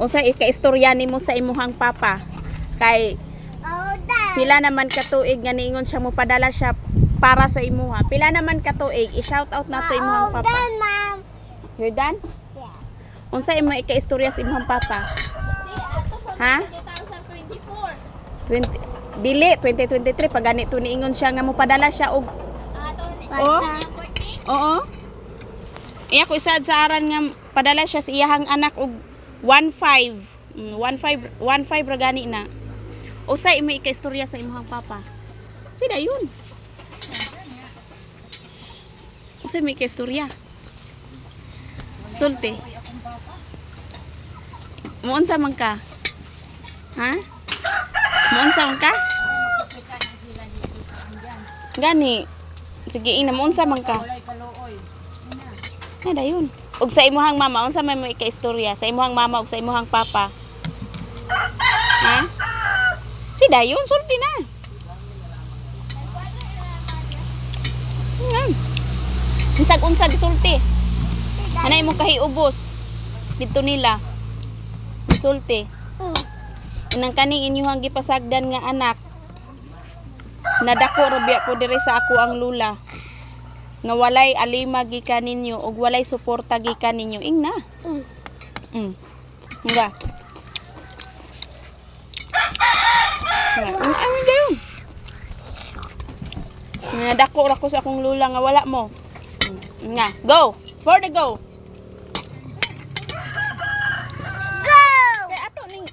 Unsa ika-istorya nimo sa imuhang papa? Kay pila naman ka tuig nga niingon siya mo padala siya para sa imuha. Pila naman ka tuig i-shout out nato imuhang papa. You're done? Yeah. Unsa imo ika-istorya sa imuhang papa? Ha? 2024. Dili 2023 pag ganito niingon siya nga mo padala siya og Oh? Oo. Iya ko isa sa aran nga padala siya sa iyahang anak og 1.5 ra gani na. Usa imo ika-istorya sa imong papa. Sida yun. Usa imo ika-istorya. Sulti. Muunsa man ka? Ha? Muunsa man ka? Gani. Sige ina muunsa man ka? Ay dayon. Og sa imuhang mama, unsa may mo ika-istorya sa imuhang mama ug sa imuhang papa? Ha? Si dayon sulti na. Bisag unsa gisulti. Anay mo kahiubos dito nila. Gisulti. Inang kaning inyuhang gipasagdan nga anak. Nadako ra biya ko diri sa ako ang lula. Nga walay alima gikan ninyo ug walay suporta gikan ninyo ingna. Nga. Ang gayon. Nadako ra ko sa akong lula nga wala mo. Nga, go. For the go. Go! Kay ato ning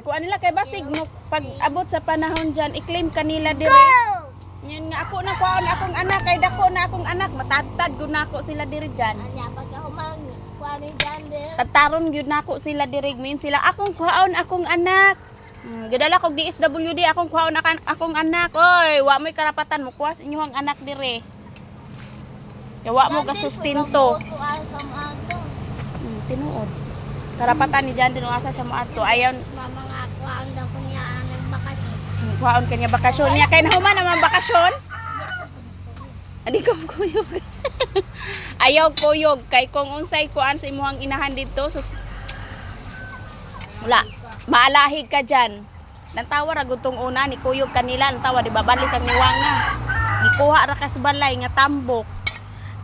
kuan nila kay basig mo pag abot sa panahon diyan i-claim kanila dire. Go! Yan nga ako na kuan akong anak kay dako na akong anak matatad gud nako sila diri diyan. Anya pagka humang kuani dyan din. Tataron gyud nako sila diri min sila akong kuhaon akong anak. Gadala kog DSWD akong kuhaon akong anak. Oy, wa mo'y karapatan mo kuwas inyong anak dire. Ya wa mo ga sustento. Tinuod. Karapatan ni Jan din asa siya mo adto. Ayon Mama nga ako ang daw ko niya ang bakasyon. kuhaon kanya bakasyon niya kay nahuman naman bakasyon. Adi ko kuyog. Ayaw kuyog kay kung unsay kuan sa imuhang inahan dito sus wala maalahig ka diyan. Nantawa ra gud tong una ni kuyog kanila nantawa di babalik kang niwanga. Gikuha ra ka sa balay nga tambok.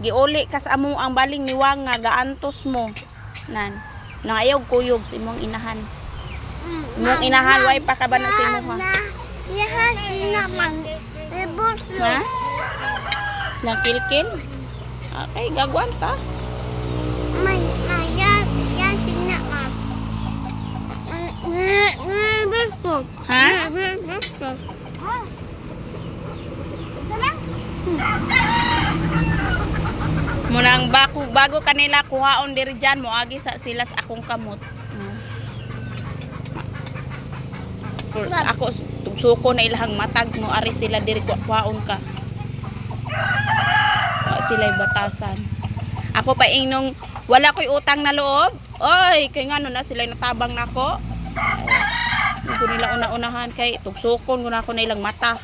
Giuli ka sa amo ang baling niwanga gaantos mo. Nan. Nang ayaw kuyog sa imong inahan. Imong inahan way pa ka ba na sa imuha? Yahan naman. Ibos Ha? Lang kilkil? Okay, gagwanta. may yan sinaman. Biscuit. Ha? Biscuit. Munang bago kanila kuhaon diri dyan mo agi sa silas akong kamot. Ako tugsuko na ilahang matag mo ari sila diri kuhaon ka. Sila'y batasan. Ako pa inong wala ko'y utang na loob. Oy, kay ngano na sila'y natabang nako. Hindi ko nila una-unahan kay tugsukon ko na ako na ilang mata.